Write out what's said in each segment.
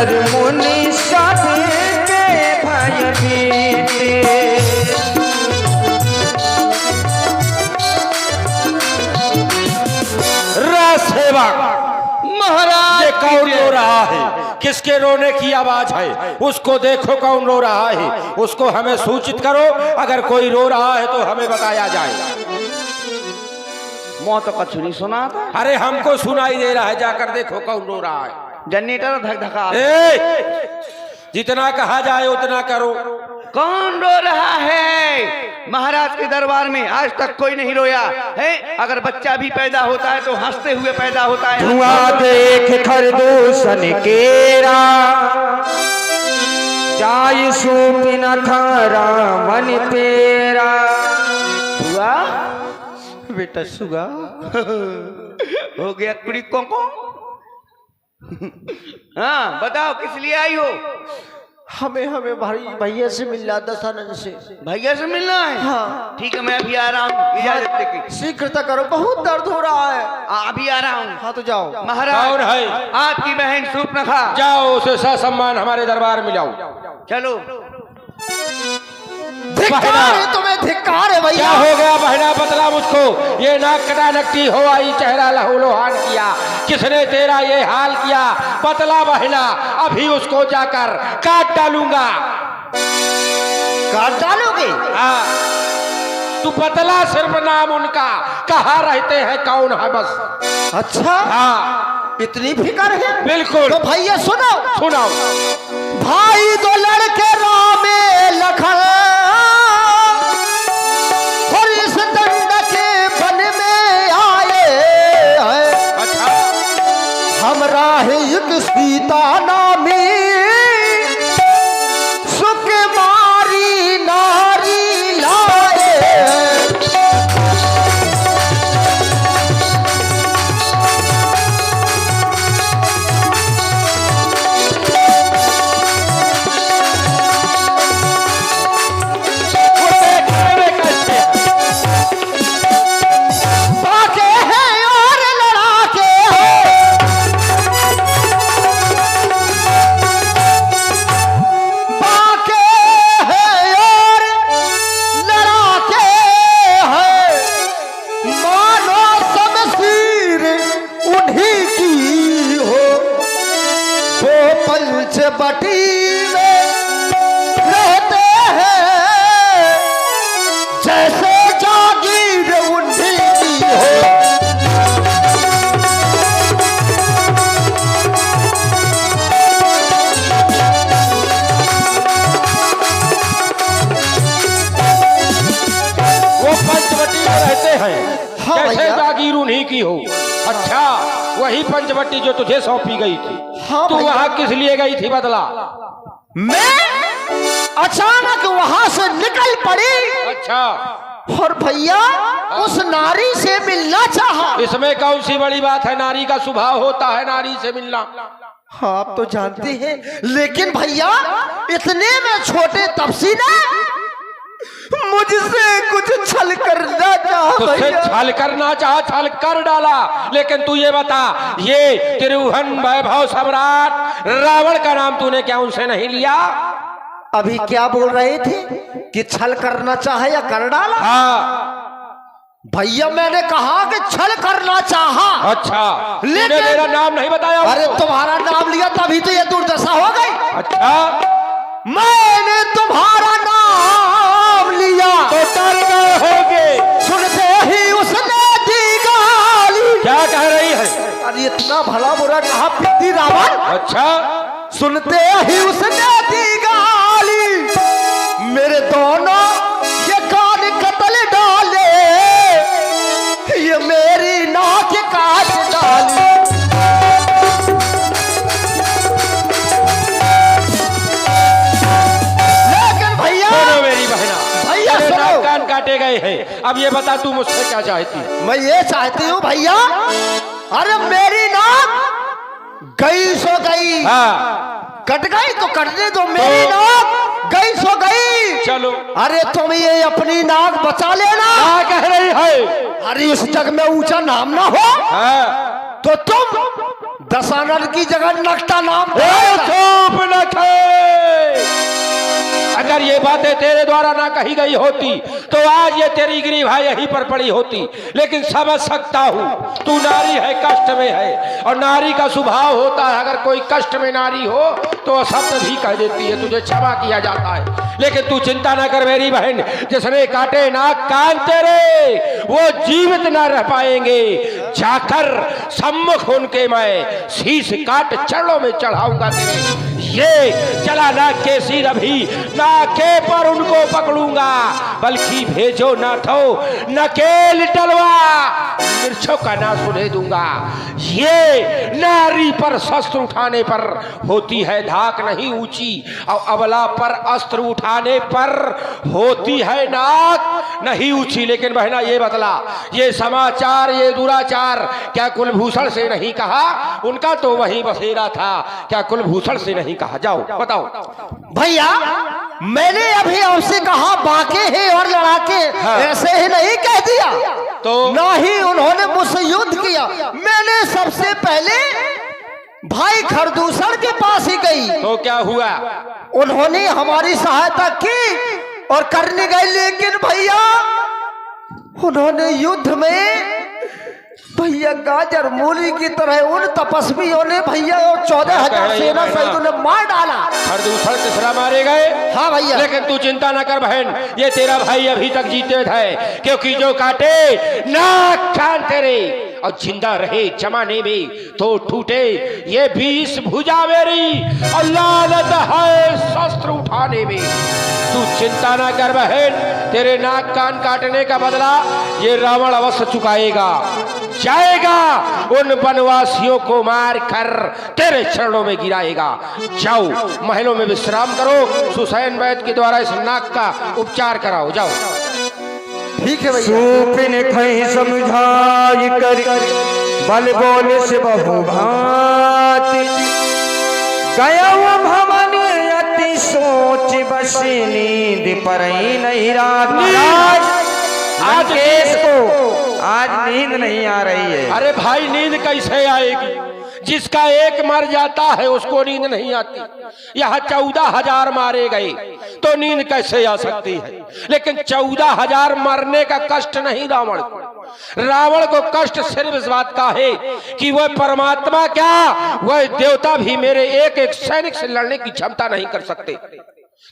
ऋषिवर मुनि सबके भयभीते। महाराज ये कौन रो रहा है? किसके रोने की आवाज है? उसको देखो कौन रो रहा है, उसको हमें सूचित करो। अगर कोई रो रहा है तो हमें बताया जाए। मौत का नहीं सुना था? अरे हमको सुनाई दे रहा है, जाकर देखो कौन रो रहा है। जनरेटर धक धका। जितना कहा जाए उतना करो। कौन रो रहा है? महाराज के दरबार में आज तक कोई नहीं रोया है। अगर बच्चा भी पैदा होता है तो हंसते हुए पैदा होता है। धुआं देख खरदूषण केरा, जाय सूपी न खारा मन पेरा। हुआ बेटा सुगा हो गया कुड़ी को। हाँ बताओ किस लिए आई हो? हमें भाई भैया से मिलना, दशानंद से। भैया से मिलना है? हाँ ठीक है, मैं अभी आ रहा हूँ, इजाजत लेके। शीघ्रता करो, बहुत दर्द हो रहा है। अभी आ रहा हूँ। हाँ तो जाओ। महाराज कौन है? आपकी बहन सूर्पनखा। जाओ उसे ससम्मान हमारे दरबार में लाओ। चलो। धिक्कार है तुम्हें, धिक्कार है भैया। क्या हो गया बहना, बतला मुझको। ये नाक कटा नकटी हो आई, चेहरा लहूलुहान किया, किसने तेरा ये हाल किया? बतला बहना, अभी उसको जाकर काट डालूंगा। काट डालोगे? हाँ, तू बतला सिर्फ नाम उनका, कहाँ रहते हैं, कौन है बस। अच्छा हाँ इतनी फिक्र है? बिल्कुल। तो भैया सुनो। सुनाओ। भाई दो लड़के रामे लखन, और इस दंड के बन में आए हैं। अच्छा। हमरा है एक सीता नामी, सुकुमारी नारी लाए हैं। बटी में रहते हैं, जैसे जागीर उन्हीं की हो। वो पंचवटी में रहते हैं। हाँ जैसे भैया। जागीर उन्हीं की हो। अच्छा, वही पंचवटी जो तुझे सौंपी गई थी। हाँ तू भैया। वहां किस लिए गई थी बदला? मैं अचानक वहां से निकल पड़ी। अच्छा। और भैया उस नारी से मिलना चाहा। इसमें कौन सी बड़ी बात है? नारी का स्वभाव होता है नारी से मिलना। हाँ आप तो जानते हैं, लेकिन भैया इतने में छोटे तपसी ने मुझसे कुछ छल करना चाहा। तुझसे छल करना चाहा, छल कर डाला। लेकिन तू ये बता, ये त्रिभुवन वैभव सम्राट रावण का नाम तूने क्या उनसे नहीं लिया? अभी क्या बोल रहे थे कि छल करना चाहे या कर डाला? हाँ भैया मैंने कहा कि छल करना चाहा। अच्छा, लेकिन तूने मेरा नाम नहीं बताया। अरे तुम्हारा नाम लिया तभी तो ये दुर्दशा हो गई। अच्छा, मैंने तुम्हारा नाम लिया तो डर गए होगे। सुनते ही उसने दी गाली। क्या कह रही है? अरे इतना भला बुरा कहा पिती रावण। अच्छा, सुनते ही उसने दी गाली, मेरे दोनों ये कान कतल डाले, ये मेरी नाक काट डाली। लेकिन भैया, सुनो मेरी बहना, भैया तेरे सुनो। नाक कान काटे गए हैं। अब ये बता तू मुझसे क्या चाहती है? मैं ये चाहती हूँ भैया, अरे मेरी नाक गई सो गई। हाँ, कट गई तो कटने दो, मेरी नाक गई सो गई। चलो। अरे तुम ये अपनी नाक बचा लेना। क्या कह रही है? अरे इस जग में ऊंचा नाम ना हो हाँ, तो तुम दशानन की जगह नकटा नाम चुप नखे। अगर ये बातें तेरे द्वारा ना कही गई होती तो आज ये तेरी गिरीवा यहीं पर पड़ी होती। लेकिन समझ सकता हूँ तू नारी है, कष्ट में है, और नारी का स्वभाव होता है अगर कोई कष्ट में नारी हो तो शब्द भी कह देती है, तुझे क्षमा किया जाता है। लेकिन तू चिंता ना कर मेरी बहन, जिसने काटे नाक कान तेरे वो जीवित ना रह पाएंगे। जाकर सम्मुख उनके मैं शीश काट चरणों में चढ़ाऊंगा तेरे। ये चला नाक के सिर अभी नाके पर उनको पकड़ूंगा, बल्कि भेजो नाथो नकेल टलवा मिर्चों का ना सुने दूंगा। ये नारी पर शस्त्र उठाने पर होती है धाक नहीं ऊंची, और अबला पर अस्त्र उठाने पर होती है नाक नहीं ऊंची। लेकिन बहना ये बतला, ये समाचार ये दुराचार क्या कुलभूषण से नहीं कहा? उनका तो वही बसेरा था, क्या कुलभूषण से नहीं कहा? जाओ बताओ। भैया मैंने अभी आपसे कहा बाके है और लड़ाके, हाँ। ऐसे ही नहीं कह दिया तो ना ही उन्होंने मुझसे युद्ध किया। मैंने सबसे पहले भाई खरदूषण के पास ही गई, तो क्या हुआ? उन्होंने हमारी सहायता की और करने गए, लेकिन भैया उन्होंने युद्ध में भैया गाजर मूली की तरह उन तपस्वियों ने भैया 14,000 सेना सैनिकों ने मार डाला। खरदूषण तीसरा मारे गए। हाँ भैया। लेकिन तू चिंता न कर बहन, ये तेरा भाई अभी तक जीते थे, क्योंकि जो काटे नाक कान तेरे और जिंदा रहे जमाने में तो टूटे ये 20 भुजा मेरी, और लानत है शस्त्र उठाने में। तू चिंता ना कर बहन, तेरे नाक कान काटने का बदला ये रावण अवश्य चुकाएगा। जाएगा उन वनवासियों को मार कर तेरे चरणों में गिराएगा। जाओ महलों में विश्राम करो, सुसैन वैद्य के द्वारा इस नाक का उपचार कराओ। जाओ। ठीक है भैया। सूपिन खई समझाई कर बल बोल से बहु भांति, गया भवन अति सोच बस नींद पर ही नहीं रात। आज केस को आज नींद नहीं आ रही है। अरे भाई नींद कैसे आएगी? जिसका एक मर जाता है उसको नींद नहीं आती। यहाँ 14,000 मारे गए तो नींद कैसे आ सकती है? लेकिन 14,000 मरने का कष्ट नहीं रावण को। रावण को कष्ट सिर्फ इस बात का है कि वह परमात्मा क्या वह देवता भी मेरे एक एक सैनिक से लड़ने की क्षमता नहीं कर सकते।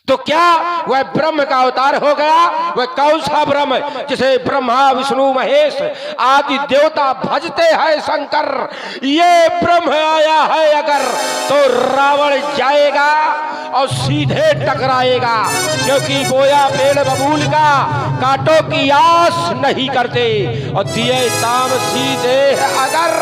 तो क्या वह ब्रह्म का अवतार हो गया? वह कौन सा ब्रह्म जिसे ब्रह्मा विष्णु महेश आदि देवता भजते हैं शंकर? ये ब्रह्म आया है अगर तो रावण जाएगा और सीधे टकराएगा, क्योंकि बोया पेड़ बबूल का कांटों की आस नहीं करते, और दिए तामसी दे अगर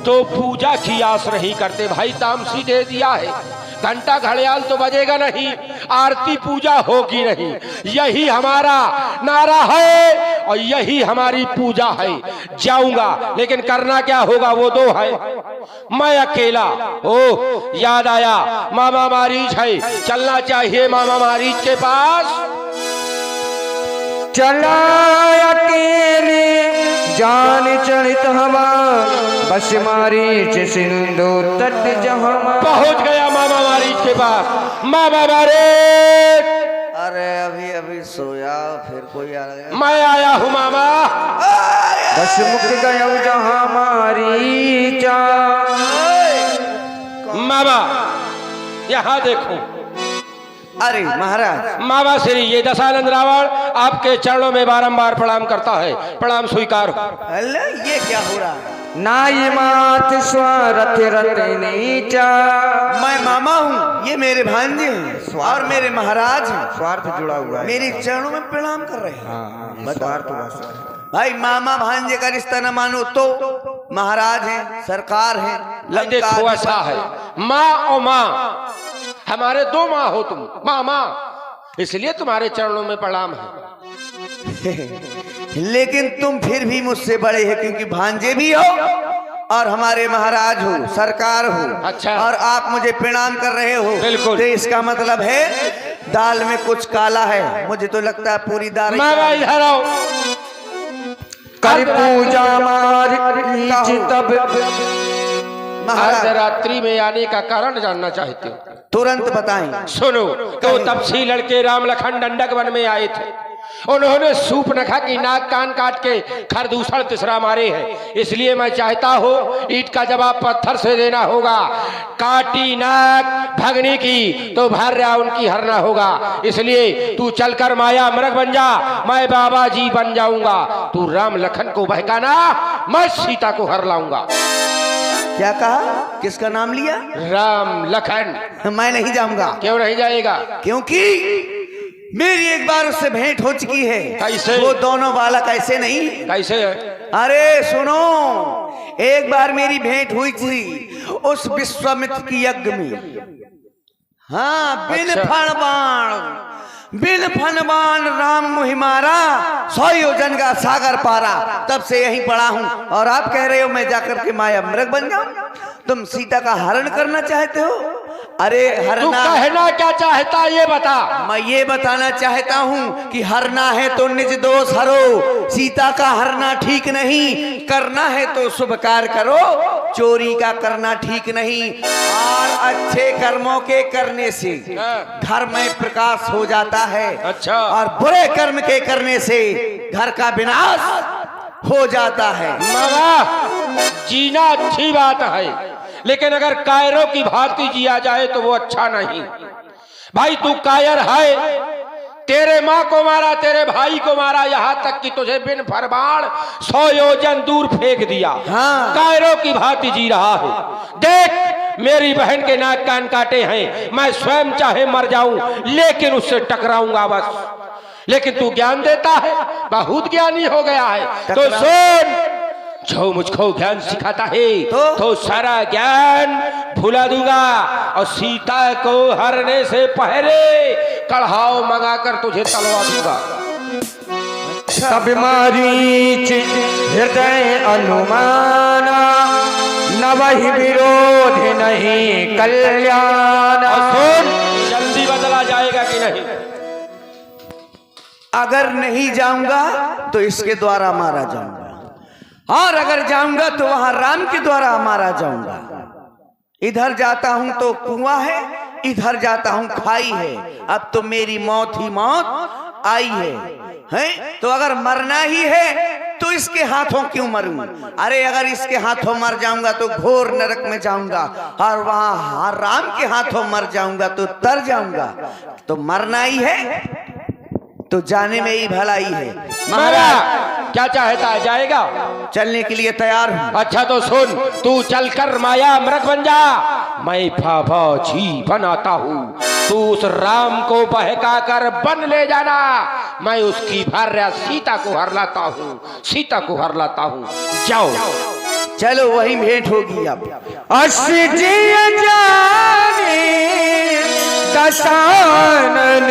तो पूजा की आस नहीं करते। भाई तामसी दे दिया है, घंटा घड़ियाल तो बजेगा नहीं, आरती पूजा होगी नहीं। यही हमारा नारा है और यही हमारी पूजा है। जाऊंगा लेकिन करना क्या होगा वो दो है, मैं अकेला। ओह याद आया, मामा मारीच है, चलना चाहिए मामा मारीच के पास। चला अकेले जान चढ़ित हवा, बस मारीच सिंधु तट जहाँ। पहुंच गया मामा मारीच के पास। मामा मारीच, अरे अभी अभी सोया फिर कोई आ गया। मैं आया हूँ मामा। बस मुक गया जहाँ मारीचा। मामा यहाँ देखो। अरे महाराज। मामा श्री ये दशानंद रावण आपके चरणों में बारंबार प्रणाम करता है, प्रणाम स्वीकार हो। अल्लाह ये क्या हो रहा है? नाई मात स्वरथ रथ नीचा। मैं मामा हूँ, ये मेरे भांजे हैं और मेरे महाराज हैं। स्वार्थ जुड़ा हुआ है। मेरे चरणों में प्रणाम कर रहे हैं। हाँ, स्वार्थ। भाई मामा भांजे का रिश्ता न मानो तो महाराज हैं, सरकार हैं। देखो ऐसा है, माँ और माँ, हमारे दो माँ हो तुम, मामा, इसलिए तुम्हारे चरणों में प्रणाम है। लेकिन तुम फिर भी मुझसे बड़े हैं, क्योंकि भांजे भी हो और हमारे महाराज हो, सरकार हो। अच्छा। और आप मुझे प्रणाम कर रहे हो। बिल्कुल। तो इसका मतलब है दाल में कुछ काला है। मुझे तो लगता है पूरी दाल। मामा इधर आओ। कर पूजा मारीच तब महाराज अर्धरात्रि में आने का कारण जानना चाहते हो? तुरंत बताएं। सुनो, तो तपसी लड़के राम लखन डंडक वन में आए थे। उन्होंने सूप नखा की नाक कान काट के खरदूषण तीसरा मारे हैं। इसलिए मैं चाहता हूँ ईंट का जवाब पत्थर से देना होगा। काटी नाक भगनी की तो भार्या उनकी हरना होगा। इसलिए तू चलकर माया मृग बन जा, मैं बाबा जी बन जाऊंगा। तू राम लखन को बहकाना, मैं सीता को हर लाऊंगा। क्या कहा? किसका नाम लिया? राम लखन। मैं नहीं जाऊंगा। क्यों नहीं जाएगा? क्योंकि मेरी एक बार उससे भेंट हो चुकी है। कैसे? वो दोनों बालक ऐसे नहीं। कैसे है? अरे सुनो, एक बार मेरी भेंट हुई थी उस विश्वामित्र की यज्ञ में। हाँ, बिन फण बाण राम मुहि मारा, 100 योजन का सागर पारा। तब से यहीं पड़ा हूं और आप कह रहे हो मैं जाकर के माया मृग बन जाऊं? तुम सीता का हरण करना चाहते हो? अरे तू हरना, कहना क्या चाहता ये बता। मैं ये बताना चाहता हूँ कि हरना है तो निज दोष हरो। सीता का हरना ठीक नहीं, करना है तो शुभ कार्य करो। चोरी का करना ठीक नहीं। और अच्छे कर्मों के करने से घर में प्रकाश हो जाता है। अच्छा। और बुरे कर्म के करने से घर का विनाश हो जाता है। मामा, जीना अच्छी बात है, लेकिन अगर कायरों की भांति जिया जाए तो वो अच्छा नहीं। भाई तू कायर है, तेरे माँ को मारा, तेरे भाई को मारा, यहाँ तक कि तुझे बिन फरमान 100 योजन दूर फेंक दिया। हाँ। कायरों की भांति जी रहा है। देख, मेरी बहन के नाक कान काटे हैं, मैं स्वयं चाहे मर जाऊं लेकिन उससे टकराऊंगा बस। लेकिन तू ज्ञान देता है, बहुत ज्ञानी हो गया है। तो सुन, जो मुझको ज्ञान सिखाता है तो सारा ज्ञान भुला दूंगा और सीता को हरने से पहले कढ़ाव मंगाकर तुझे तलवा दूंगा। सब मारीच हृदय अनुमाना, न वही विरोध नहीं कल्याण। सुन, जल्दी बदला जाएगा कि नहीं? अगर नहीं जाऊंगा तो इसके द्वारा मारा जाऊंगा, और अगर जाऊंगा तो वहां राम के द्वारा मारा जाऊंगा। इधर जाता हूं तो कुआं है, इधर जाता हूं खाई है। अब तो मेरी मौत ही मौत आई है? तो अगर मरना ही है तो इसके हाथों क्यों मरूं? अरे अगर इसके हाथों मर जाऊंगा तो घोर नरक में जाऊंगा, और वहां राम के हाथों मर जाऊंगा तो तर जाऊंगा। तो मरना ही है तो जाने में ही भलाई है। महाराज क्या चाहता है? जाएगा? चलने के लिए तैयार हूं। अच्छा तो सुन, तू चलकर माया मृग बन जा, मैं बाबा जी बनाता हूँ। तू उस राम को बहका कर बन ले जाना, मैं उसकी भार्या सीता को हर लाता हूँ, सीता को हर लाता हूँ। जाओ। चलो, वही भेंट होगी। अब जाने दशानन